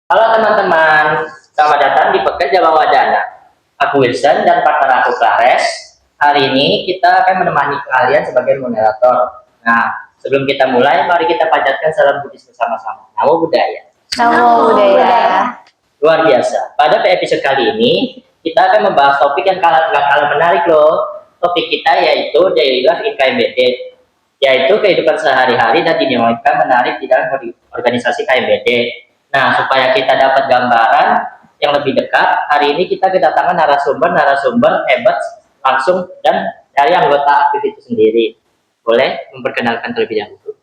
Halo teman-teman, selamat datang di podcast Jawa Wadana. Aku Wilson dan partner aku Clares. Hari ini kita akan menemani kalian sebagai moderator. Nah, sebelum kita mulai, mari kita panjatkan salam Buddhis bersama-sama. Namo Buddhaya. Namo Buddhaya. Luar biasa. Pada episode kali ini, kita akan membahas topik yang gak kalah menarik loh. Topik kita yaitu Daily Life in KMBD, yaitu kehidupan sehari-hari dan dinamika menarik di dalam organisasi KMBD. Nah, supaya kita dapat gambaran yang lebih dekat, hari ini kita kedatangan narasumber hebat langsung dan dari anggota aktif itu sendiri. Boleh memperkenalkan terlebih dahulu?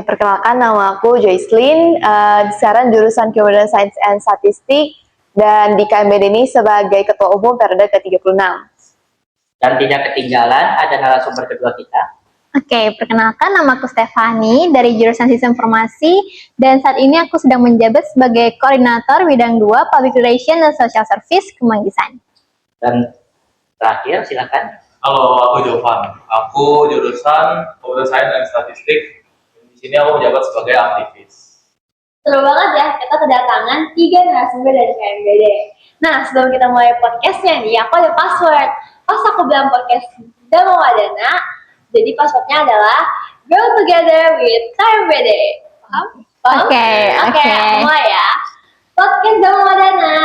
Perkenalkan, nama aku Joycelyn, sekarang jurusan Computer Science and Statistik, dan di KMBD ini sebagai Ketua Umum periode ke-36. Dan tidak ketinggalan, ada narasumber kedua kita. Oke, perkenalkan, nama aku Stefani dari jurusan Sistem Informasi dan saat ini aku sedang menjabat sebagai Koordinator Bidang 2 Public Relations dan Social Service Kemanggisan. Dan terakhir, silakan. Halo, aku Jovan. Aku jurusan Computer Science dan Statistik. Di sini aku menjabat sebagai aktivis. Seru banget ya, kita kedatangan 3 narasumber dari KMBD. Nah, sebelum kita mulai podcastnya nih, aku ada password. Pas aku bilang podcast Jawa Wadana, jadi passwordnya adalah Grow Together with KMBD. Paham? Oke. Mulai ya. Podcast Jawa Wadana.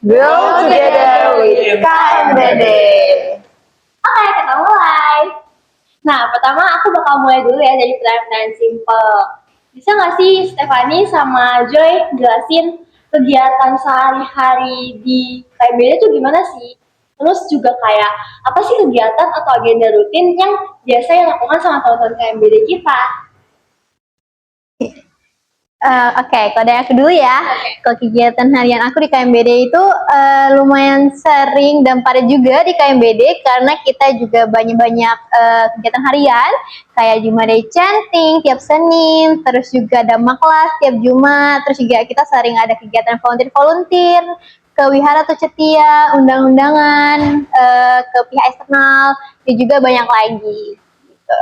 Grow Together with KMBD. Oke, kita mulai. Nah, pertama aku bakal mulai dulu ya dari pertanyaan simple. Bisa nggak sih Stefani sama Joy jelasin kegiatan sehari-hari di KMBD itu gimana sih? Terus juga kayak apa sih kegiatan atau agenda rutin yang biasa dilakukan sama teman-teman KMBD kita? Oke, kalau dari aku dulu ya. Kalau kegiatan harian aku di KMBD itu lumayan sering dan padat juga di KMBD karena kita juga banyak-banyak kegiatan harian kayak Jumat Day Chanting tiap Senin, terus juga ada maklas tiap Jumat, terus juga kita sering ada kegiatan volunteer ke wihara atau cetia, undang-undangan, ke pihak eksternal, dan juga banyak lagi. Gitu.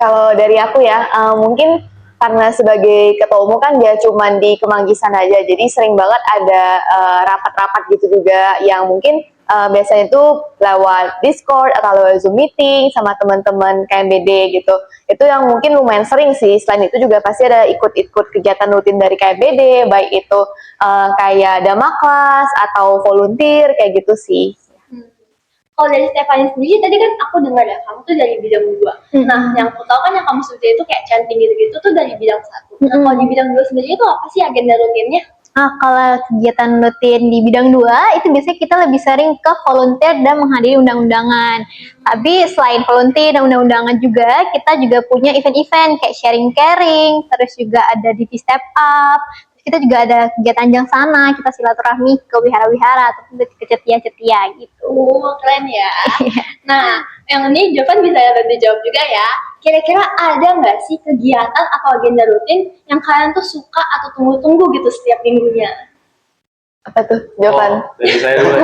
Kalau dari aku ya, mungkin karena sebagai ketua umum kan dia cuma di Kemanggisan aja, jadi sering banget ada rapat-rapat gitu juga yang mungkin biasanya itu lewat Discord atau lewat Zoom meeting sama teman-teman KMBD gitu. Itu yang mungkin lumayan sering sih. Selain itu juga pasti ada ikut-ikut kegiatan rutin dari KMBD, baik itu kayak dama kelas atau volunteer kayak gitu sih. Kalau dari Stefani sendiri, tadi kan aku dengar ya, kamu tuh dari bidang 2. Nah, yang aku tahu kan yang kamu sebutnya itu kayak chanting gitu-gitu tuh dari bidang 1. Nah, kalau di bidang 2 sendiri itu apa sih agenda rutinnya? Nah, kalau kegiatan rutin di bidang 2, itu biasanya kita lebih sering ke volunteer dan menghadiri undang-undangan. Tapi selain volunteer dan undang-undangan juga, kita juga punya event-event kayak sharing caring, terus juga ada divisi step up, kita juga ada kegiatan jang sana, kita silaturahmi ke wihara-wihara atau ke cetia-cetia gitu. Keren ya. Nah, yang ini Jovan bisa dijawab juga ya. Kira-kira ada nggak sih kegiatan atau agenda rutin yang kalian tuh suka atau tunggu-tunggu gitu setiap minggunya? Apa tuh, Jovan? Dari saya dulu.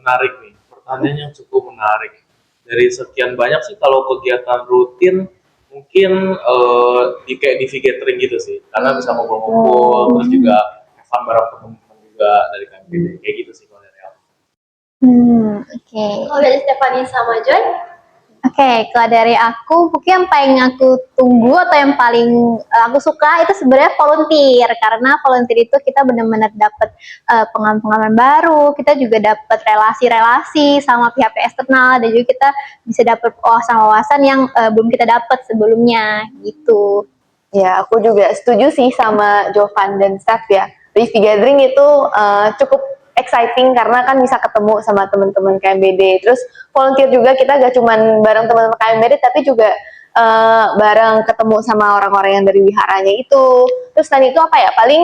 Menarik nih, pertanyaan yang cukup menarik. Dari sekian banyak sih kalau kegiatan rutin mungkin di gathering gitu sih, karena bisa ngumpul-ngumpul, terus juga fun bareng teman-teman juga dari KMBD, kayak gitu sih kalau dari aku. Oke. Kalau dari Stefani sama Joy? Oke, kalau dari aku, mungkin yang paling aku tunggu atau yang paling aku suka itu sebenarnya volunteer. Karena volunteer itu kita benar-benar dapat pengalaman baru, kita juga dapat relasi-relasi sama pihak eksternal, dan juga kita bisa dapat wawasan-wawasan yang belum kita dapat sebelumnya, gitu. Ya, aku juga setuju sih sama Jovan dan Steph ya. Leafy Gathering itu cukup exciting karena kan bisa ketemu sama teman-teman KMBD. Terus volunteer juga kita gak cuman bareng teman-teman KMBD tapi juga bareng ketemu sama orang-orang yang dari wiharanya itu. Terus selain itu apa ya? Paling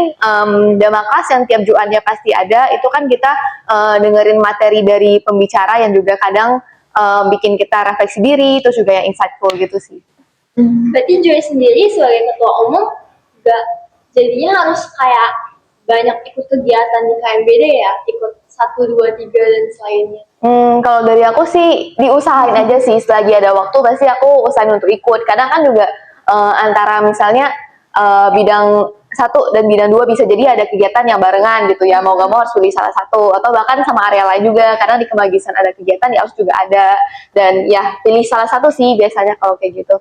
dama kelas yang tiap Jumatnya pasti ada. Itu kan kita dengerin materi dari pembicara yang juga kadang bikin kita refleksi diri, terus juga yang insightful gitu sih. Berarti Joy sendiri sebagai ketua umum gak jadinya harus kayak banyak ikut kegiatan di KMBD ya, ikut 1, 2, 3 dan selainnya. Kalau dari aku sih diusahain aja sih, selagi ada waktu pasti aku usahain untuk ikut. Kadang kan juga antara misalnya bidang 1 dan bidang 2 bisa jadi ada kegiatan yang barengan gitu ya, mau gak mau harus pilih salah satu, atau bahkan sama area lain juga, karena di Kemagisan ada kegiatan ya harus juga ada, dan ya pilih salah satu sih biasanya kalau kayak gitu.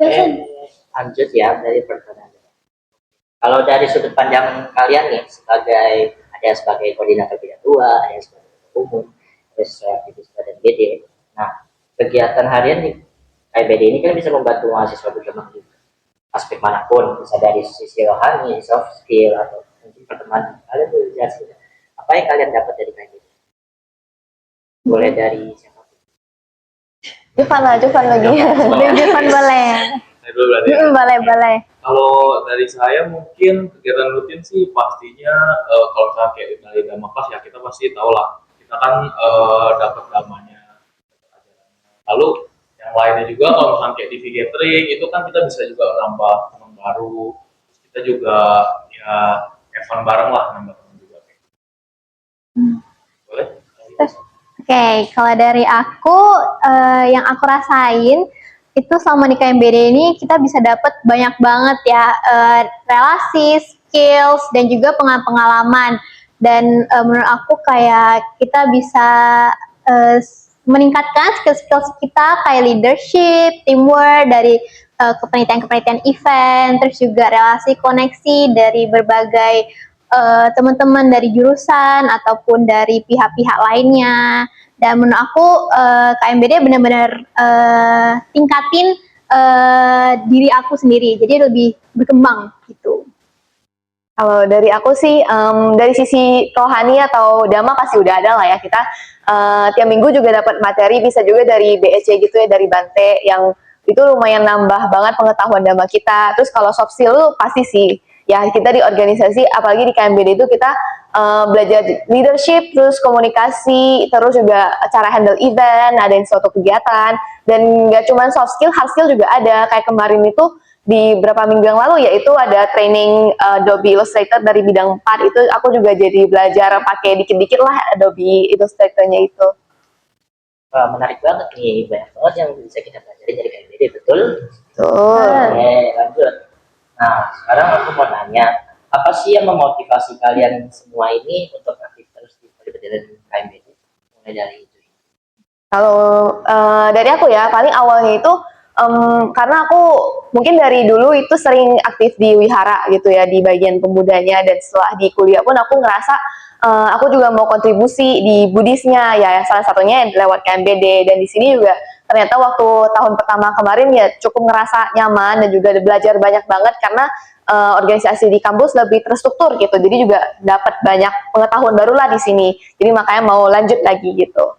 Oke, lanjut ya dari pertanyaan. Kalau dari sudut pandang kalian nih, ada yang sebagai koordinator bidang 2, ada yang sebagai umum, ada sesuai aktivis dan BD. Nah, kegiatan harian di KBD ini kan bisa membantu mahasiswa berkembang di aspek manapun, bisa dari sisi rohani, soft skill, atau mungkin pertemanan. Kalian boleh jelasin apa yang kalian dapat dari KBD? Boleh dari siapa? Jovan lagi. Jovan boleh. Saya dulu berarti. Boleh. Kalau dari saya mungkin kegiatan rutin sih pastinya kalau misalnya kayak dari Dhamma kelas ya kita pasti tahu lah, kita kan dapat damanya. Lalu yang lainnya juga kalau misalnya kayak TV gathering itu kan kita bisa juga nambah teman baru, terus kita juga ya have bareng lah, nambah teman juga. Boleh? Oke, kalau dari aku yang aku rasain itu selama di KMBD ini kita bisa dapat banyak banget ya relasi, skills dan juga pengalaman. Dan menurut aku kayak kita bisa meningkatkan skill-skill kita kayak leadership, teamwork dari kepanitiaan-kepanitiaan event, terus juga relasi koneksi dari berbagai teman-teman dari jurusan ataupun dari pihak-pihak lainnya. Dan menurut aku KMBD benar-benar tingkatin diri aku sendiri, jadi lebih berkembang gitu. Kalau dari aku sih, dari sisi rohani atau dhamma pasti udah ada lah ya, kita tiap minggu juga dapat materi, bisa juga dari BEC gitu ya, dari Bante, yang itu lumayan nambah banget pengetahuan dhamma kita. Terus kalau soft skill tuh pasti sih, ya kita di organisasi, apalagi di KMBD itu kita belajar leadership, terus komunikasi, terus juga cara handle event, ada yang suatu kegiatan, dan nggak cuma soft skill, hard skill juga ada. Kayak kemarin itu di beberapa minggu yang lalu yaitu ada training Adobe Illustrator dari bidang 4, itu aku juga jadi belajar pakai dikit-dikit lah Adobe Illustrator-nya itu. Wah, menarik banget nih, banyak banget yang bisa kita pelajari dari KBD, betul? Betul. Oke, lanjut. Nah, sekarang aku mau nanya, apa sih yang memotivasi kalian semua ini untuk aktif terus di perjalanan KBD? Mulai dari itu. Kalau dari aku ya, paling awalnya itu karena aku mungkin dari dulu itu sering aktif di wihara gitu ya, di bagian pemudanya, dan setelah di kuliah pun aku ngerasa aku juga mau kontribusi di Buddhisnya ya, salah satunya lewat KMBD. Dan di sini juga ternyata waktu tahun pertama kemarin ya cukup ngerasa nyaman dan juga belajar banyak banget, karena organisasi di kampus lebih terstruktur gitu, jadi juga dapat banyak pengetahuan baru lah di sini, jadi makanya mau lanjut lagi gitu.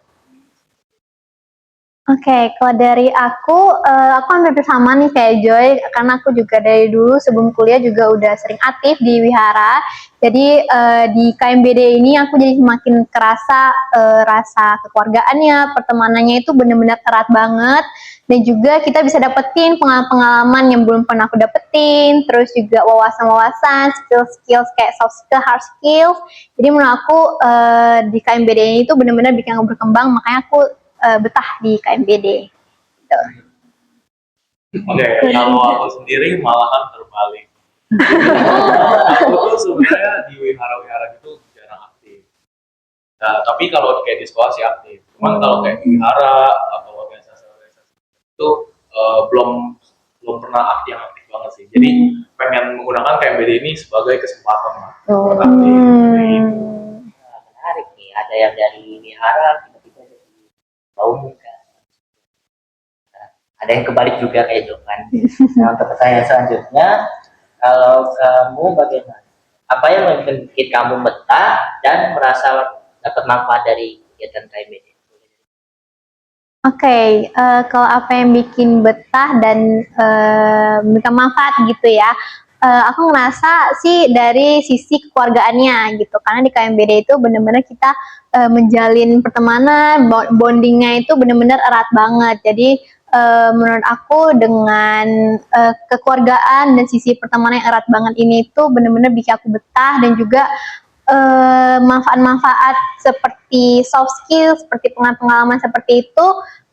Oke, kalau dari aku hampir sama nih kayak Joy, karena aku juga dari dulu sebelum kuliah juga udah sering aktif di wihara. Jadi di KMBD ini aku jadi semakin kerasa rasa kekeluargaannya, pertemanannya itu benar-benar erat banget. Dan juga kita bisa dapetin pengalaman yang belum pernah aku dapetin, terus juga wawasan-wawasan, skill-skills kayak soft skill, hard skills. Jadi menurut aku di KMBD ini tuh benar-benar bikin aku berkembang, makanya aku betah di KMBD. Gitu. Oke, kalau aku sendiri malahan terbalik. Aku tuh sebenarnya di wihara-wihara itu jarang aktif. Nah, tapi kalau kayak di sekolah sih aktif. Cuman kalau kayak di wihara atau organisasi-organisasi itu belum pernah aktif banget sih. Jadi pengen menggunakan KMBD ini sebagai kesempatan lah buat aktif. Nah, menarik nih, ada yang dari wihara tiba-tiba jadi muka. Ada yang kebalik juga kayak itu kan. Nah, untuk pertanyaan selanjutnya, kalau kamu bagaimana? Apa yang membuat kamu betah dan merasa dapat manfaat dari kegiatan KMBD? Oke, kalau apa yang bikin betah dan memberikan manfaat gitu ya, aku ngerasa sih dari sisi kekeluargaannya gitu, karena di KMBD itu benar-benar kita menjalin pertemanan, bondingnya itu benar-benar erat banget. Jadi menurut aku dengan kekeluargaan dan sisi pertemanan yang erat banget ini tuh benar-benar bikin aku betah, dan juga manfaat-manfaat seperti soft skill, seperti pengalaman seperti itu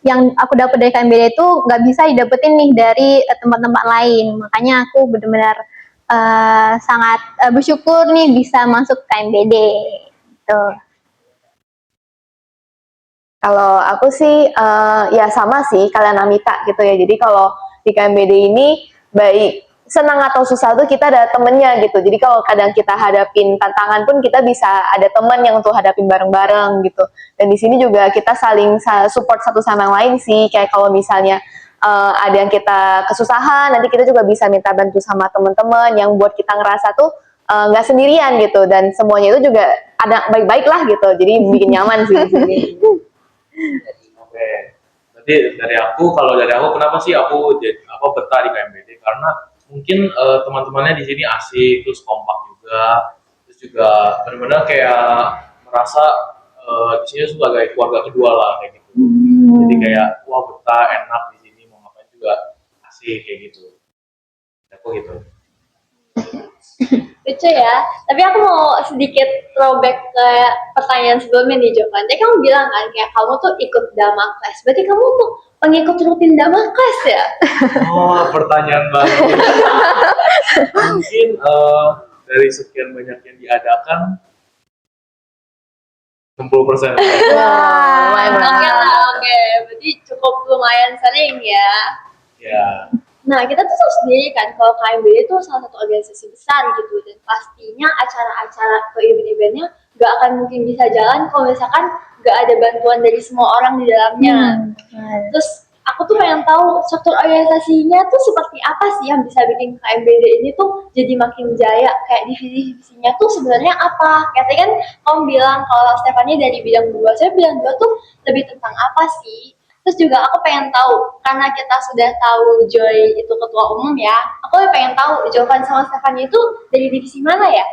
yang aku dapat dari KMBD itu nggak bisa didapetin nih dari tempat-tempat lain. Makanya aku benar-benar sangat bersyukur nih bisa masuk KMBD. Gitu. Kalau aku sih ya sama sih kalian Amita gitu ya. Jadi kalau di KMBD ini baik senang atau susah tuh kita ada temennya gitu. Jadi kalau kadang kita hadapin tantangan pun kita bisa ada teman yang untuk hadapin bareng-bareng gitu. Dan di sini juga kita saling support satu sama yang lain sih. Kayak kalau misalnya ada yang kita kesusahan, nanti kita juga bisa minta bantu sama teman-teman yang buat kita ngerasa tuh nggak sendirian gitu. Dan semuanya itu juga ada baik-baik lah gitu. Jadi bikin nyaman sih di sini. Oke. Berarti kalau dari aku kenapa sih aku betah di KMBD? Karena mungkin teman-temannya di sini asik, terus kompak juga, terus juga benar-benar kayak merasa di sini sebagai keluarga kedua lah kayak gitu. Jadi kayak wah betah, enak di sini, mau ngapain juga asik kayak gitu. Aku gitu. Lucu ya. Tapi aku mau sedikit throwback ke pertanyaan sebelumnya nih, Jovan. Tadi kamu bilang kan kayak kamu tuh ikut Damakles. Berarti kamu tuh pengikut rutin Damakles ya? Oh, pertanyaan baru. Mungkin dari sekian banyak yang diadakan 60%. Lumayan Oke banget. lah, oke. Berarti cukup lumayan sering ya. Ya. Nah, kita tuh tahu sendiri kan kalau KMBD itu salah satu organisasi besar gitu, dan pastinya acara-acara atau event-eventnya gak akan mungkin bisa jalan kalau misalkan gak ada bantuan dari semua orang di dalamnya. Terus aku tuh pengen tahu struktur organisasinya tuh seperti apa sih yang bisa bikin KMBD ini tuh jadi makin jaya, kayak divisi-divisinya tuh sebenarnya apa? Kayak tadi kan kamu bilang kalau Stephanie dari bidang 2, saya bidang 2 tuh lebih tentang apa sih? Terus juga aku pengen tahu, karena kita sudah tahu Joy itu ketua umum ya, aku pengen tahu Jovan sama Stephanie itu dari divisi mana ya?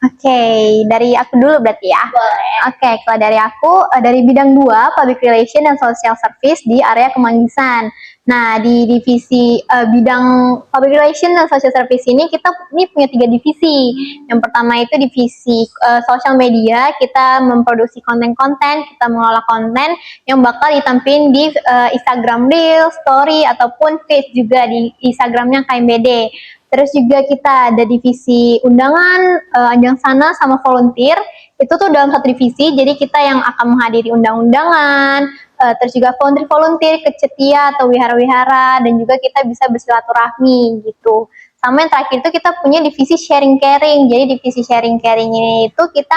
Oke, dari aku dulu berarti ya. Boleh. Oke, kalau dari aku dari bidang 2 Public Relation dan Social Service di area Kemanggisan. Nah, di divisi bidang Public Relation dan Social Service ini kita punya 3 divisi. Yang pertama itu divisi social media, kita memproduksi konten-konten, kita mengelola konten yang bakal ditampilkan di Instagram Reels, Story ataupun feed juga di Instagramnya KMBD. Terus juga kita ada divisi undangan, ajang sana sama volunteer. Itu tuh dalam satu divisi, jadi kita yang akan menghadiri undang-undangan, terus juga volunteer ke cetia atau wihara-wihara, dan juga kita bisa bersilaturahmi gitu. Sama yang terakhir itu kita punya divisi sharing caring. Jadi divisi sharing caring ini itu kita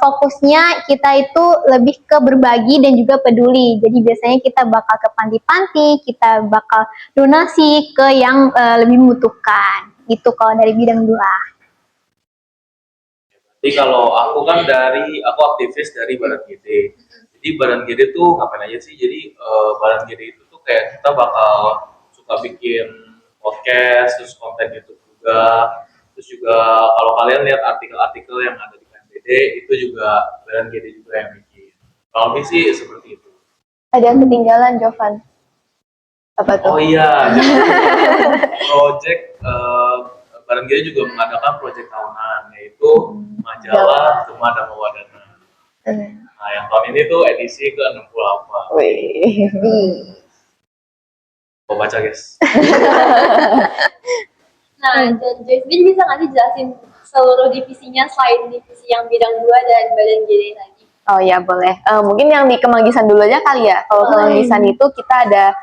fokusnya kita itu lebih ke berbagi dan juga peduli. Jadi biasanya kita bakal ke panti-panti, kita bakal donasi ke yang lebih membutuhkan. Itu kalau dari bidang 2. Jadi kalau aku kan aku aktivis dari Badan GD. Jadi Badan GD tuh ngapain aja sih? Jadi Badan GD itu tuh kayak kita bakal suka bikin podcast, terus konten YouTube juga. Terus juga kalau kalian lihat artikel-artikel yang ada di KMBD, itu juga Badan GD juga yang bikin. Kalau ini sih seperti itu. Ada yang ketinggalan, Jovan. Apa tuh? Oh iya, project Badan GD juga mengadakan project tahunan, yaitu majalah Gema Dhamma Wadana. Nah, yang tahun ini tuh edisi ke-68. Wih. Mau baca guys. Nah, dan Joy sendiri bisa nggak sih jelasin seluruh divisinya selain divisi yang bidang 2 dan badan GD tadi? Oh ya boleh. Mungkin yang di Kemanggisan dulu aja kali ya. Kalau Kemanggisan itu kita ada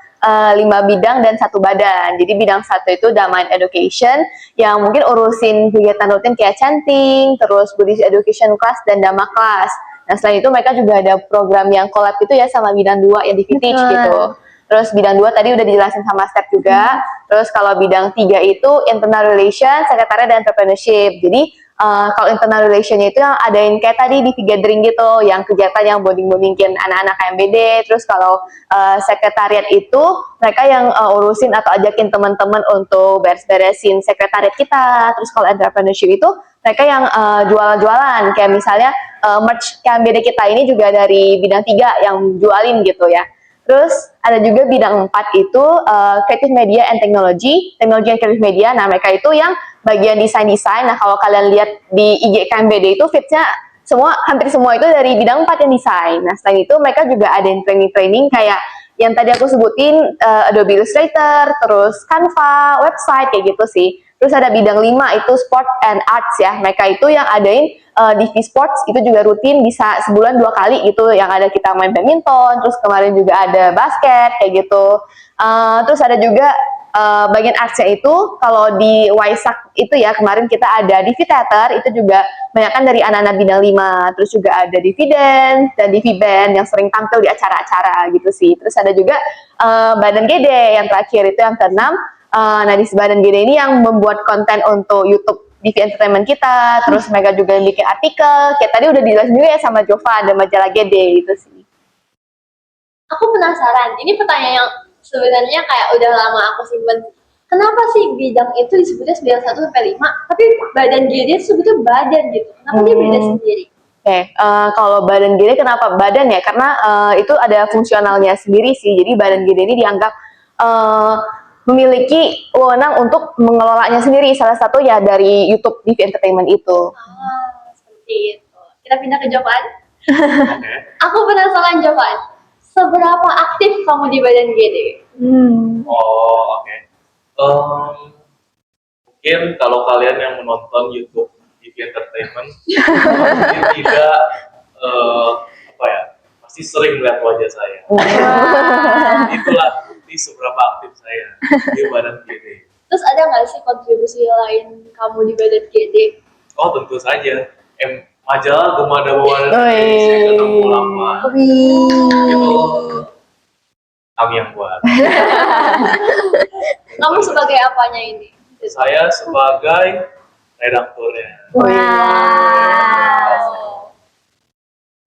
5 bidang dan 1 badan. Jadi bidang 1 itu Domain Education yang mungkin urusin kegiatan rutin kayak chanting, terus Buddhist Education Class dan Dhamma Class. Nah selain itu mereka juga ada program yang collab itu ya sama bidang 2 yang di Teach gitu. Terus bidang 2 tadi udah dijelasin sama Step juga. Terus kalau bidang 3 itu Internal Relations, Sekretariat dan Entrepreneurship. Jadi kalau internal relation-nya itu yang adain kayak tadi di gathering gitu, yang kegiatan yang bonding-bondingin anak-anak KMBD. Terus kalau sekretariat itu mereka yang urusin atau ajakin teman-teman untuk beres-beresin sekretariat kita. Terus kalau entrepreneurship itu mereka yang jual-jualan, kayak misalnya merch KMBD kita ini juga dari bidang 3 yang jualin gitu ya. Terus ada juga bidang 4 itu Creative Media and Technology and Creative Media. Nah mereka itu yang bagian desain-desain. Nah kalau kalian lihat di IG KMBD itu feeds-nya hampir semua itu dari bidang 4 yang desain. Nah selain itu mereka juga ada training-training kayak yang tadi aku sebutin Adobe Illustrator, terus Canva, website kayak gitu sih. Terus ada bidang 5 itu sport and arts ya. Mereka itu yang adain divisi sports itu juga rutin bisa sebulan 2 kali gitu. Yang ada kita main badminton, terus kemarin juga ada basket kayak gitu. Terus ada juga bagian artsnya itu kalau di Waisak itu ya kemarin kita ada Divi Theater itu juga banyak kan dari anak-anak bidang 5, terus juga ada Divi Dance dan Divi Band yang sering tampil di acara-acara gitu sih. Terus ada juga Badan Gede yang terakhir itu yang keenam. Nah di Badan Gede ini yang membuat konten untuk YouTube Divi Entertainment kita, terus mereka juga yang bikin artikel kayak tadi udah dijelasin juga ya sama Jova ada majalah Gede gitu sih. Aku penasaran, ini pertanyaan yang sebenarnya kayak udah lama aku simpen. Kenapa sih bidang itu disebutnya 91 sampai 5, tapi badan GD itu sebutnya badan gitu. Kenapa dia beda sendiri? Oke, kalau badan GD kenapa badan ya? Karena itu ada fungsionalnya sendiri sih. Jadi badan GD ini dianggap memiliki wewenang untuk mengelolanya sendiri. Salah satu ya dari YouTube Divi Entertainment itu. Seperti itu. Kita pindah ke jawaban. Oke. Aku penasaran jawaban. Seberapa aktif kamu di badan GD? Oh, oke. Mungkin kalau kalian yang menonton YouTube TV Entertainment mungkin tidak apa ya, pasti sering melihat wajah saya. Itulah bukti seberapa aktif saya di badan GD. Terus ada nggak sih kontribusi lain kamu di badan GD? Oh, tentu saja. Majalah Gemada Bawahan Indonesia ke-68 itu kami yang buat. Kamu sebagai apanya ini? Saya sebagai redakturnya. Wow.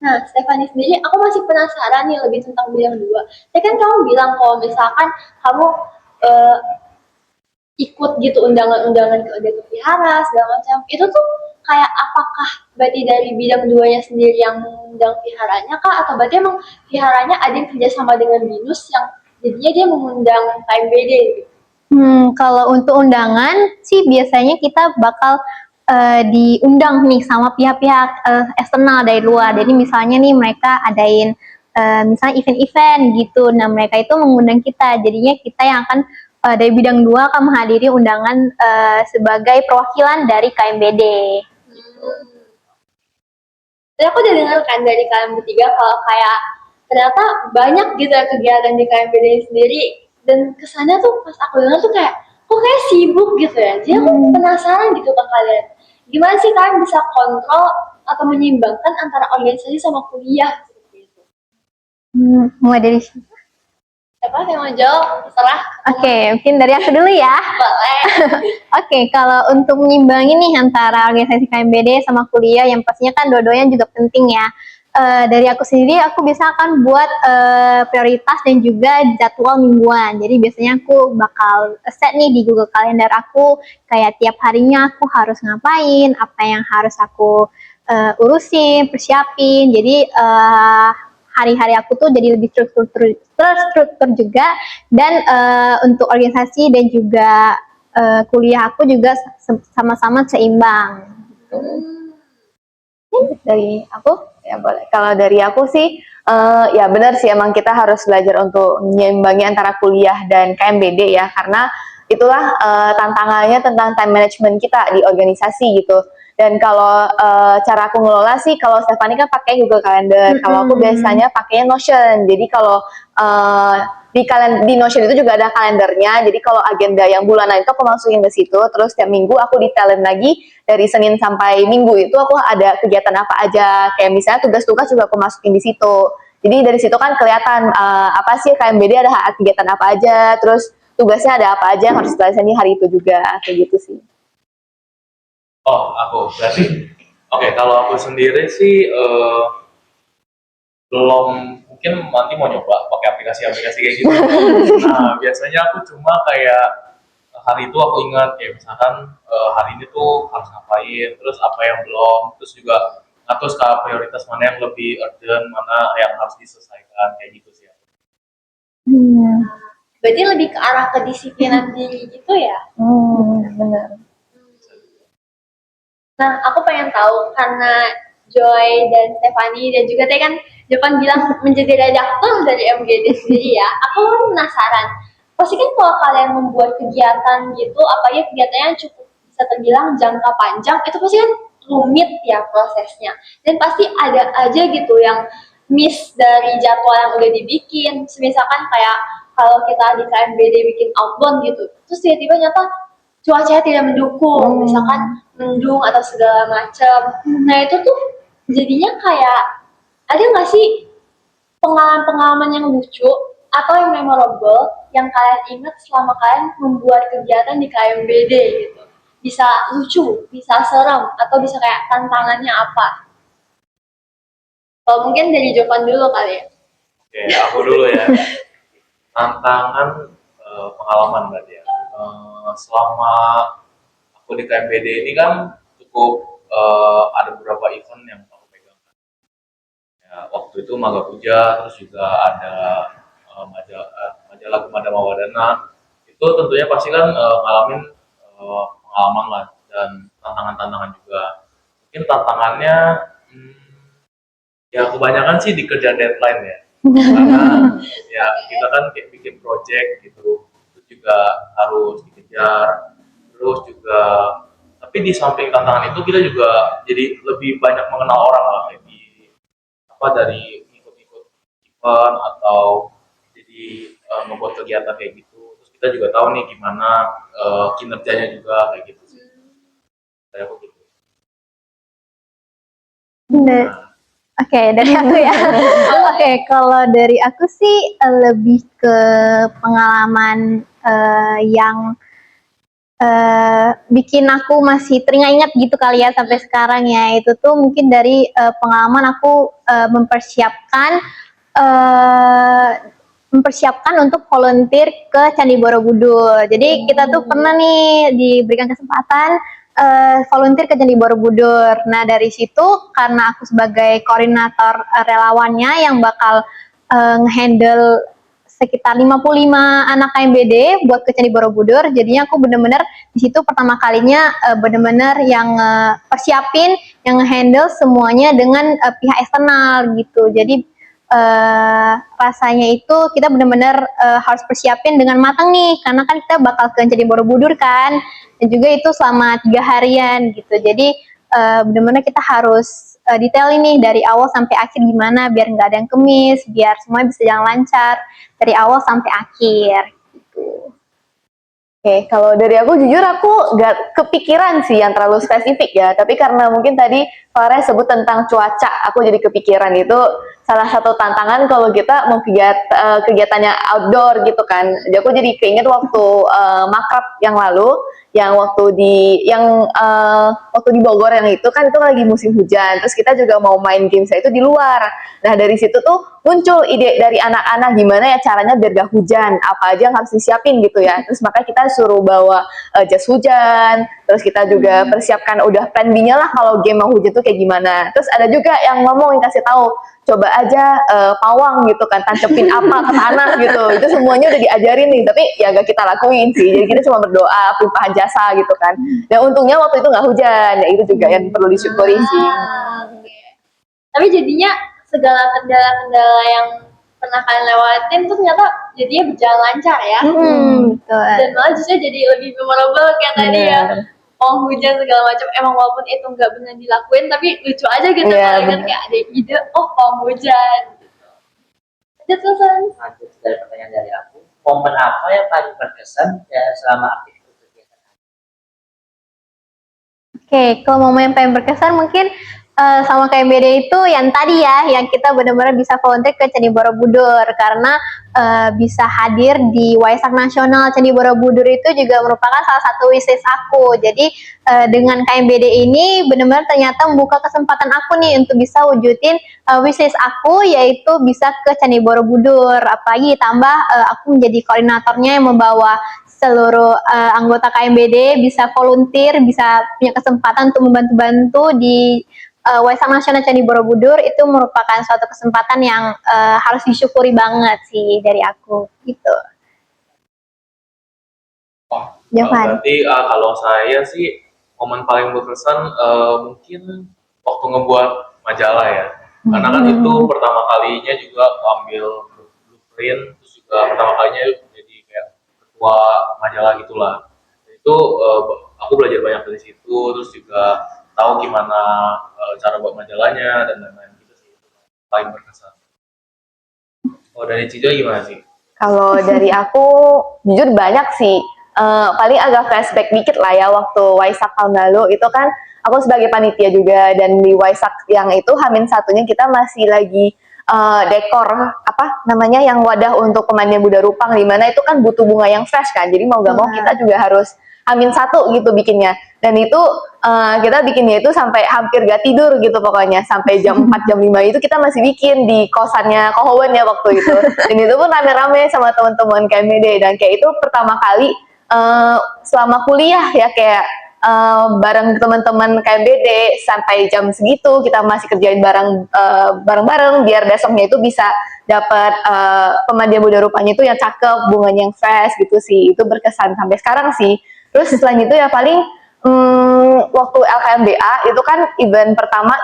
Nah, Stefani sendiri, aku masih penasaran nih lebih tentang bidang 2. Tadi kan kamu bilang kalau misalkan kamu ikut gitu undangan-undangan ke Vihara segala macam, itu tuh kayak apakah berarti dari bidang 2-nya sendiri yang mengundang Viharanya kah? Atau berarti emang Viharanya ada yang kerjasama dengan BINUS yang jadinya dia mengundang KMBD gitu? Kalau untuk undangan sih biasanya kita bakal diundang nih sama pihak-pihak eksternal dari luar. Jadi misalnya nih mereka adain misalnya event-event gitu. Nah mereka itu mengundang kita. Jadinya kita yang akan dari bidang 2 akan menghadiri undangan sebagai perwakilan dari KMBD. Tapi aku udah dengar kan dari kalian bertiga kalau kayak ternyata banyak gitu ya kegiatan di KMBD sendiri, dan kesannya tuh pas aku dengar tuh kayak kok kayak sibuk gitu ya. Jadi aku penasaran gitu ke kalian, gimana sih kalian bisa kontrol atau menyeimbangkan antara organisasi sama kuliah seperti itu? Mulai dari siapa? Siapa yang mau jawab? Terserah. Oke, mungkin dari aku dulu ya. Boleh. Oke, kalau untuk menyimbangin nih antara organisasi KMBD sama kuliah, yang pastinya kan dua-duanya juga penting ya. Dari aku sendiri, aku bisa akan buat prioritas dan juga jadwal mingguan. Jadi biasanya aku bakal set nih di Google Calendar aku, kayak tiap harinya aku harus ngapain, apa yang harus aku urusin, persiapin. Jadi hari-hari aku tuh jadi lebih terstruktur juga, dan untuk organisasi dan juga kuliah aku juga sama-sama seimbang. Dari aku ya boleh. Kalau dari aku sih ya benar sih emang kita harus belajar untuk menyeimbangi antara kuliah dan KMBD ya, karena itulah tantangannya tentang time management kita di organisasi gitu. Dan kalau cara aku ngelola sih, kalau Stefani kan pakai Google Calendar, kalau aku biasanya pakainya Notion. Jadi kalau di Notion itu juga ada kalendernya. Jadi kalau agenda yang bulanan itu aku masukin ke situ. Terus setiap minggu aku detailin lagi dari Senin sampai Minggu itu aku ada kegiatan apa aja. Kayak misalnya tugas-tugas juga aku masukin di situ. Jadi dari situ kan kelihatan apa sih KMBD ada kegiatan apa aja. Terus tugasnya ada apa aja yang harus dilaksanain hari itu juga, kayak gitu sih. Oh, aku berarti oke, kalau aku sendiri sih belum, mungkin nanti mau nyoba pakai aplikasi-aplikasi kayak gitu. Nah, biasanya aku cuma kayak hari itu aku ingat kayak misalkan hari ini tuh harus ngapain, terus apa yang belum, terus juga ngatur skala prioritas mana yang lebih urgent, mana yang harus diselesaikan kayak gitu sih. Berarti lebih ke arah kedisiplinan diri gitu ya? Benar. Nah, aku pengen tahu karena Joy dan Stefani dan juga tadi kan Jovan bilang menjadi redaktur dari MGD sendiri ya. Aku penasaran. Pasti kan kalau kalian membuat kegiatan gitu, apalagi kegiatannya yang cukup bisa terbilang jangka panjang, itu pasti kan rumit ya prosesnya. Dan pasti ada aja gitu yang miss dari jadwal yang udah dibikin. Misalkan kayak kalau kita di KMBD bikin outbound gitu, terus tiba-tiba nyata cuacanya tidak mendukung, misalkan mendung atau segala macam. Nah itu tuh jadinya kayak ada nggak sih pengalaman-pengalaman yang lucu atau yang memorable yang kalian ingat selama kalian membuat kegiatan di KMBD gitu? Bisa lucu, bisa serem, atau bisa kayak tantangannya apa? Kalau mungkin dari Jovan dulu kali ya. Oke, aku dulu ya. Tantangan pengalaman berarti ya. Selama aku di KMBD ini kan cukup ada beberapa event yang aku pegang. Ya, waktu itu Maga Puja, terus juga ada majalah Gemada Mawadana. Itu tentunya pasti kan ngalamin pengalaman lah dan tantangan-tantangan juga. Mungkin tantangannya ya kebanyakan sih di kerjaan deadline ya. Karena ya kita kan kayak bikin project gitu, terus juga harus dikejar, terus juga tapi di samping tantangan itu kita juga jadi lebih banyak mengenal orang lah, kayak di apa dari ikut-ikut event atau jadi membuat kegiatan kayak gitu. Terus kita juga tahu nih gimana kinerjanya juga kayak gitu sih. Kayak aku gitu. Nah, oke, dari aku ya. Oke, kalau dari aku sih lebih ke pengalaman yang bikin aku masih teringat-ingat gitu kali ya sampai sekarang ya. Itu tuh mungkin dari pengalaman aku mempersiapkan untuk volunteer ke Candi Borobudur. Jadi kita tuh pernah nih diberikan kesempatan volunteer ke Candi Borobudur. Nah dari situ karena aku sebagai koordinator relawannya yang bakal ngehandle sekitar 55 anak KMBD buat ke Candi Borobudur. Jadinya aku bener-bener di situ pertama kalinya bener-bener yang persiapin, yang ngehandle semuanya dengan pihak eksternal gitu. Jadi rasanya itu kita benar-benar harus persiapin dengan matang nih, karena kan kita bakal ke Candi Borobudur kan, dan juga itu selama 3 harian gitu. Jadi benar-benar kita harus detail ini dari awal sampai akhir gimana biar nggak ada yang kemis, biar semuanya bisa jalan lancar dari awal sampai akhir. Oke, kalau dari aku jujur aku gak kepikiran sih yang terlalu spesifik ya, tapi karena mungkin tadi Farah sebut tentang cuaca, aku jadi kepikiran itu salah satu tantangan kalau kita mau kegiatannya outdoor gitu kan. Jadi aku jadi keinget waktu makrab yang lalu, yang waktu di Bogor yang itu kan itu lagi musim hujan, terus kita juga mau main games itu di luar. Nah dari situ tuh muncul ide dari anak-anak gimana ya caranya biar gak hujan, apa aja yang harus disiapin gitu ya. Terus makanya kita suruh bawa jas hujan, terus kita juga persiapkan udah plan B-nya lah kalau game mau hujan tuh kayak gimana. Terus ada juga yang ngomong, yang kasih tahu coba aja pawang gitu kan, tancepin apa ke tanah gitu. Itu semuanya udah diajarin nih, tapi ya gak kita lakuin sih. Jadi kita cuma berdoa, limpahan jasa gitu kan. Dan untungnya waktu itu nggak hujan, ya itu juga yang perlu disyukuri sih. Oke. Tapi jadinya segala kendala-kendala yang pernah kalian lewatin tuh ternyata jadinya berjalan lancar ya. Betul. Dan malah justru jadi lebih memorable kayak tadi ya. Oh hujan segala macam, emang walaupun itu nggak benar dilakuin tapi lucu aja gitu Iya, kalau ingat kayak ada ide, oh hujan gitu. Lanjut Susan. Lanjut dari pertanyaan dari aku, momen apa yang paling berkesan ya, selama aktif kegiatan? Oke, kalau momen yang paling berkesan mungkin sama KMBD itu yang tadi ya, yang kita benar-benar bisa volunteer ke Candi Borobudur, karena bisa hadir di Waisak Nasional Candi Borobudur itu juga merupakan salah satu wishlist aku. Jadi dengan KMBD ini benar-benar ternyata membuka kesempatan aku nih untuk bisa wujudin wishlist aku, yaitu bisa ke Candi Borobudur. Apalagi ditambah aku menjadi koordinatornya yang membawa seluruh anggota KMBD bisa volunteer, bisa punya kesempatan untuk membantu-bantu di Waisak Nasional Candi Borobudur. Itu merupakan suatu kesempatan yang harus disyukuri banget sih dari aku gitu. Jovan. Berarti kalau saya sih momen paling berkesan mungkin waktu ngebuat majalah ya. Karena kan itu pertama kalinya juga aku ambil blueprint, terus juga pertama kalinya jadi kayak ketua majalah gitulah. Itu aku belajar banyak dari situ, terus juga tahu gimana cara buat majalahnya dan lain-lain gitu sih. Paling berkesan. Oh, dari Cijo gimana sih? Kalau dari aku jujur banyak sih. Paling agak flashback dikit lah ya, waktu Waisak tahun lalu itu kan aku sebagai panitia juga, dan di Waisak yang itu Hamin satunya kita masih lagi dekor apa namanya yang wadah untuk pemandian Buddha Rupang, di mana itu kan butuh bunga yang fresh kan, jadi mau gak mau kita juga harus Hamin satu gitu bikinnya, dan itu kita bikinnya itu sampai hampir gak tidur gitu, pokoknya sampai jam 4 jam 5 itu kita masih bikin di kosannya Kohowen ya waktu itu. Dan itu pun rame-rame sama teman-teman KMD, dan kayak itu pertama kali selama kuliah ya, kayak bareng teman-teman KMBD sampai jam segitu kita masih kerjain bareng-bareng biar besoknya itu bisa dapat pemandian Buddha Rupanya itu yang cakep, bunganya yang fresh gitu sih. Itu berkesan sampai sekarang sih. Terus selain itu ya paling waktu LKMBA itu kan event pertama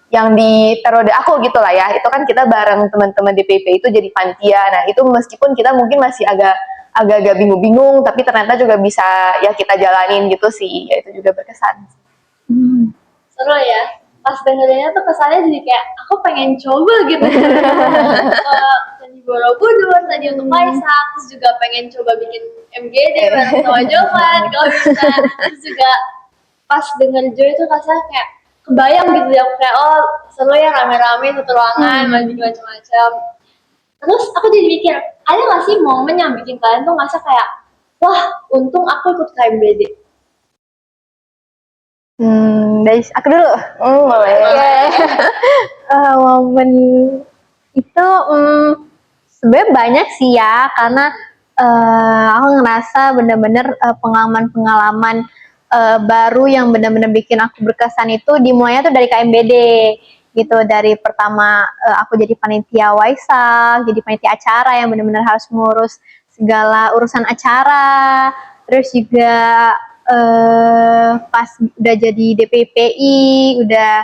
yang di periode aku gitu lah ya, itu kan kita bareng teman-teman DPP itu jadi panitia. Nah itu meskipun kita mungkin masih agak-agak bingung-bingung, tapi ternyata juga bisa ya kita jalanin gitu sih, ya itu juga berkesan. Seru ya. Pas dengerinnya tuh kesannya jadi kayak aku pengen coba gitu. Tadi Borobudur, tadi untuk Waisak, terus juga pengen coba bikin MGD bareng sama Jovan kalau bisa. Terus juga pas denger Joy itu rasanya kayak kebayang gitu ya, kayak oh seru ya rame-rame satu ruangan, bikin macam-macam. Terus aku jadi mikir, ada gak sih momen yang bikin kalian tuh ngerasa kayak, wah untung aku ikut KMBD? Dari aku dulu. Boleh. Momen itu sebenarnya banyak sih ya, karena aku ngerasa bener-bener pengalaman-pengalaman baru yang bener-bener bikin aku berkesan itu dimulainya tuh dari KMBD gitu. Dari pertama aku jadi panitia Waisak, jadi panitia acara yang bener-bener harus mengurus segala urusan acara, terus juga pas udah jadi DPPI udah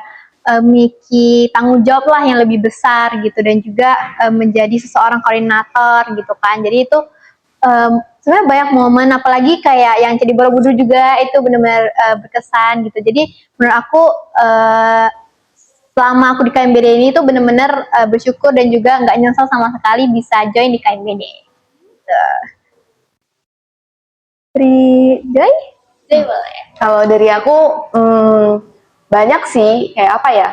memiliki tanggung jawab lah yang lebih besar gitu, dan juga menjadi seseorang koordinator gitu kan. Jadi itu sebenarnya banyak momen, apalagi kayak yang jadi Borobudur juga itu benar-benar berkesan gitu. Jadi menurut aku selama aku di KMBD ini tuh benar-benar bersyukur dan juga nggak nyesel sama sekali bisa join di KMBD. Gitu. Joy? Joy boleh. Kalau dari aku banyak sih, kayak apa ya?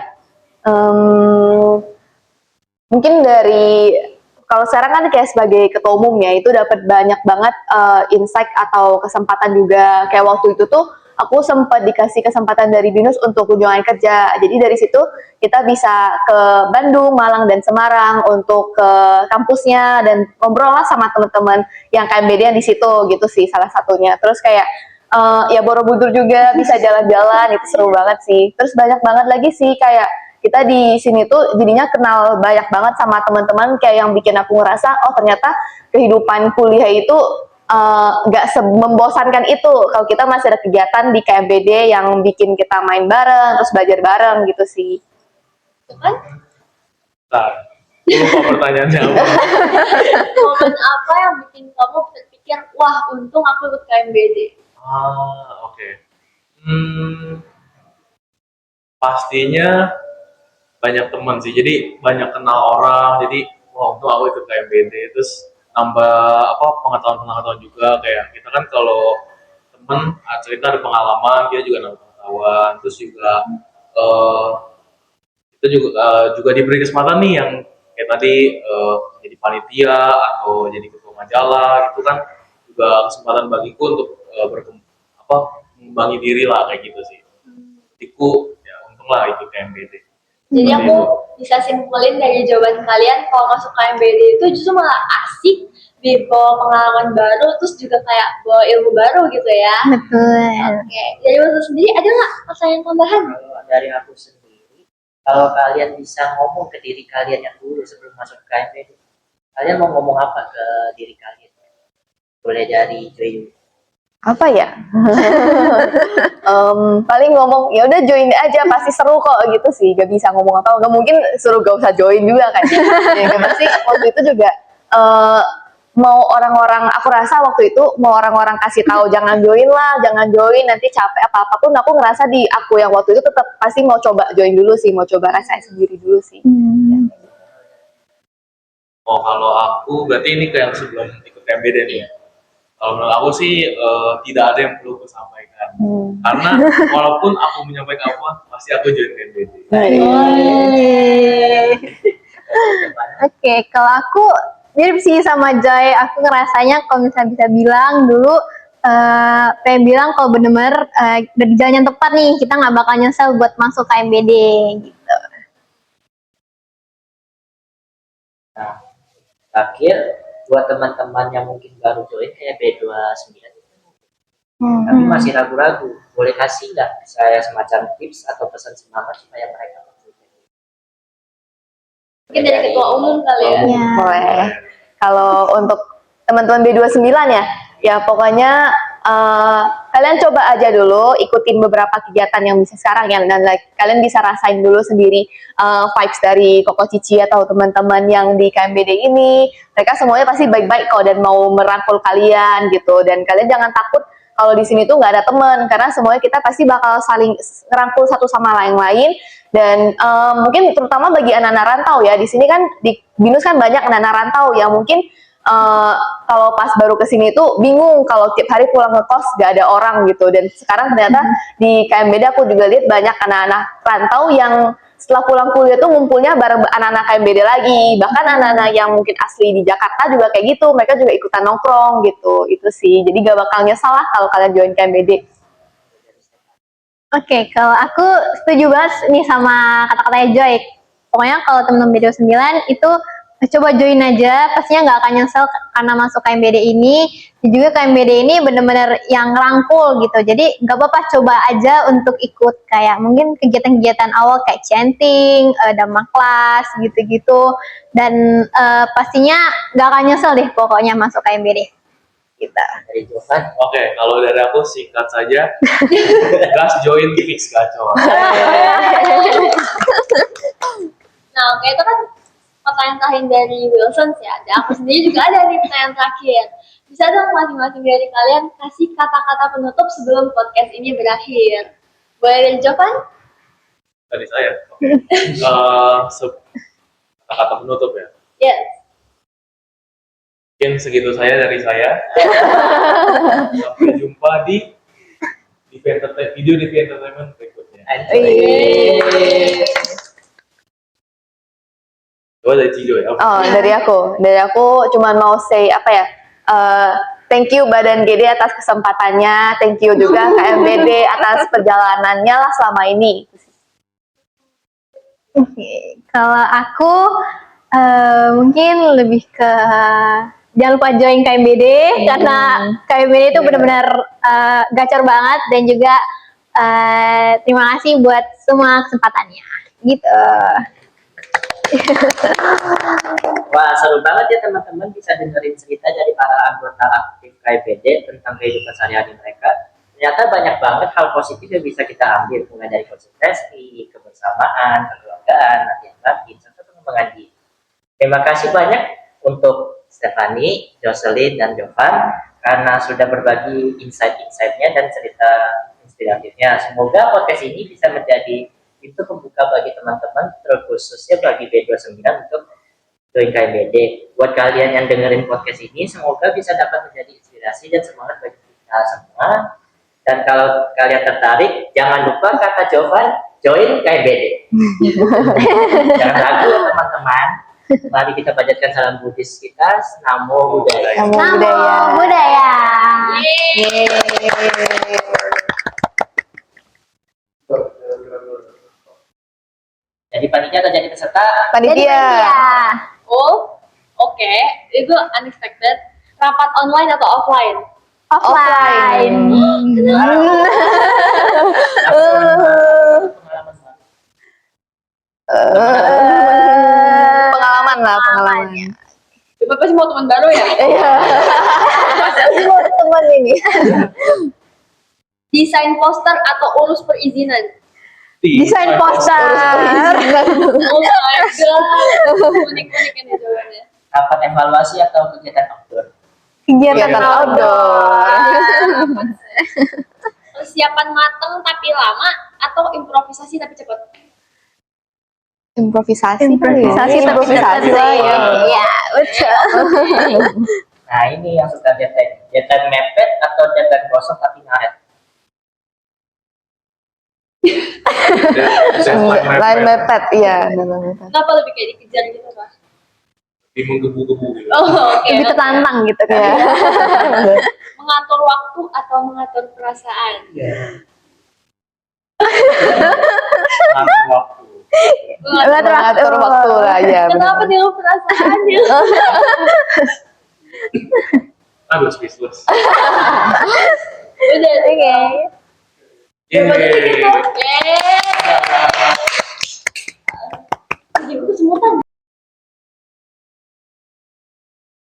Mungkin dari kalau sekarang kan kayak sebagai ketua umum ya, itu dapat banyak banget insight atau kesempatan juga. Kayak waktu itu tuh aku sempat dikasih kesempatan dari BINUS untuk kunjungan kerja. Jadi dari situ kita bisa ke Bandung, Malang, dan Semarang untuk ke kampusnya dan ngobrol lah sama teman-teman yang KMBD yang di situ gitu sih salah satunya. Terus kayak ya Borobudur juga bisa jalan-jalan, itu seru banget sih. Terus banyak banget lagi sih, kayak kita di sini tuh jadinya kenal banyak banget sama teman-teman, kayak yang bikin aku ngerasa oh ternyata kehidupan kuliah itu nggak membosankan itu kalau kita masih ada kegiatan di KMBD yang bikin kita main bareng terus belajar bareng gitu sih. Itu kan Nah, lupa pertanyaannya apa? momen apa yang bikin kamu berpikir, wah untung aku ikut KMBD? Oke. Pastinya banyak teman sih, jadi banyak kenal orang, jadi wah untung aku ikut KMBD, terus nambah apa pengetahuan juga. Kayak kita kan kalau temen cerita ada pengalaman, dia juga nambah pengetahuan, terus juga eh, kita juga diberi kesempatan nih yang kayak tadi jadi panitia atau jadi ketua majalah, itu kan juga kesempatan bagiku untuk mengembangin diri lah kayak gitu sih. Jadiku ya untung lah ikut KMBD. Jadi aku bisa simpulin dari jawaban kalian, kalau masuk KMBD itu justru malah asik, bawa pengalaman baru, terus juga kayak bawa ilmu baru gitu ya. Betul. Oke, dari Mas sendiri ada nggak pertanyaan tambahan? Kalau dari aku sendiri, kalau kalian bisa ngomong ke diri kalian yang dulu sebelum masuk ke KMPD, kalian mau ngomong apa ke diri kalian? Boleh dari Joy. Apa ya? Paling ngomong ya udah join aja pasti seru kok gitu sih, gak bisa ngomong apa, gak mungkin suruh gak usah join juga kan ya kan pasti waktu itu juga mau orang-orang, aku rasa waktu itu mau orang-orang kasih tahu jangan join lah, jangan join nanti capek apa apapun, aku ngerasa di aku yang waktu itu tetap pasti mau coba join dulu sih, mau coba rasain sendiri dulu sih. Oh, kalau aku berarti ini ke yang sebelum ikut MBD nih. Kalau menurut aku sih tidak ada yang perlu aku sampaikan. Karena walaupun aku menyampaikan apa, pasti aku join MBD. Oke, kalau aku mirip sih sama Joy. Aku ngerasanya kalau misalnya bisa bilang dulu, pengen bilang kalau bener-bener udah di jalan yang tepat nih, kita nggak bakal nyesel buat masuk KMBD gitu. Nah, terakhir buat teman-teman yang mungkin baru join kayak B29 tapi masih ragu-ragu, boleh kasih nggak saya semacam tips atau pesan semangat supaya mereka Mungkin dari ketua umum kali ya. Ya. Boleh. Kalau untuk teman-teman B29 ya pokoknya kalian coba aja dulu ikutin beberapa kegiatan yang bisa sekarang ya, dan kalian bisa rasain dulu sendiri vibes dari Koko Cici atau teman-teman yang di KMBD ini. Mereka semuanya pasti baik-baik kok dan mau merangkul kalian gitu, dan kalian jangan takut kalau di sini tuh nggak ada teman, karena semuanya kita pasti bakal saling ngerangkul satu sama lain. Dan mungkin terutama bagi anak-anak rantau ya, di sini kan di BINUS kan banyak anak-anak rantau yang mungkin kalau pas baru kesini tuh bingung kalau tiap hari pulang ke kos gak ada orang gitu, dan sekarang ternyata di KMBD aku juga lihat banyak anak-anak rantau yang setelah pulang kuliah tuh ngumpulnya bareng anak-anak KMBD lagi, bahkan anak-anak yang mungkin asli di Jakarta juga kayak gitu, mereka juga ikutan nongkrong gitu. Itu sih, jadi gak bakal nyesal lah kalau kalian join KMBD. Oke, kalau aku setuju banget nih sama kata-katanya Joy. Pokoknya kalau temen-temen B29 itu coba join aja, pastinya nggak akan nyesel karena masuk KMBD ini. Dan juga KMBD ini bener-bener yang rangkul gitu, jadi nggak apa-apa coba aja untuk ikut kayak mungkin kegiatan-kegiatan awal kayak chanting, dhamma kelas gitu-gitu. Dan pastinya nggak akan nyesel deh pokoknya masuk KMBD. Gitu. dari Jovan? Oke, kalau dari aku singkat saja, gas join fix gacor. Nah, oke, itu kan pertanyaan terakhir dari Wilson ya. Dan aku sendiri juga ada nih pertanyaan terakhir. Bisa dong masing-masing dari kalian kasih kata-kata penutup sebelum podcast ini berakhir. Boleh dari Jovan? Dari saya. Oke. Kata-kata penutup ya. Yes. Mungkin segitu saya dari saya. Sampai jumpa di video di entertainment berikutnya. Coba dari Cijo ya. Oh, dari aku cuman mau say apa ya? Thank you Badan GD atas kesempatannya, thank you juga KMBD atas perjalanannya lah selama ini. Oke, kalau aku mungkin lebih ke jangan lupa join KMBD karena KMBD itu benar-benar gacor banget, dan juga terima kasih buat semua kesempatannya. Gitu. Wah, seru banget ya teman-teman bisa dengerin cerita dari para anggota aktif KMBD tentang kehidupan sehari-hari mereka. Ternyata banyak banget hal positif yang bisa kita ambil, mulai dari konsentrasi, kebersamaan, kekeluargaan, latihan batin, serta pengembangan diri. Terima kasih banyak untuk Stephanie, Jocelyn, dan Jovan karena sudah berbagi insight-insightnya dan cerita inspiratifnya. Semoga podcast ini bisa menjadi pintu pembuka bagi teman-teman, terkhususnya bagi B29 untuk join KMBD. Buat kalian yang dengerin podcast ini, semoga bisa dapat menjadi inspirasi dan semangat bagi kita semua. Dan kalau kalian tertarik, jangan lupa kata Jovan, join KMBD. Jangan ragu ya teman-teman. Mari kita panjatkan salam Buddhis kita, Namo Buddhaya. Namo Buddhaya. Jadi panitia atau jadi peserta? Panitia. Oh, oke. Itu unexpected. Rapat online atau offline? Offline. Pengalaman lah, pengalaman. Coba pasti mau teman baru ya? Iya. Pasti mau teman kelihatan ini. Desain poster atau urus perizinan? Desain poster. Oh my god. Unik-unik ini jawabannya. Rapat evaluasi atau kegiatan outdoor? Kegiatan outdoor. Persiapan mateng tapi lama atau improvisasi tapi cepat? Improvisasi. Improvisasi tapi Improvisasi cepat. lah ya. Iya, betul. Nah ini yang suka deadline mepet atau deadline kosong tapi ngaret. Lain mepet, iya. deadline mepet. Kenapa lebih kayak dikejar gitu Pak? Di menggebu-gebu gitu. Oh oke. Lebih tertantang gitu kan. Iya. Mengatur waktu atau mengatur perasaan? Ngatur waktu. Mengatur waktu lah ya. Kenapa dengan perasaannya? Aduh, speechless. Udah. Oke. Jawabannya gitu.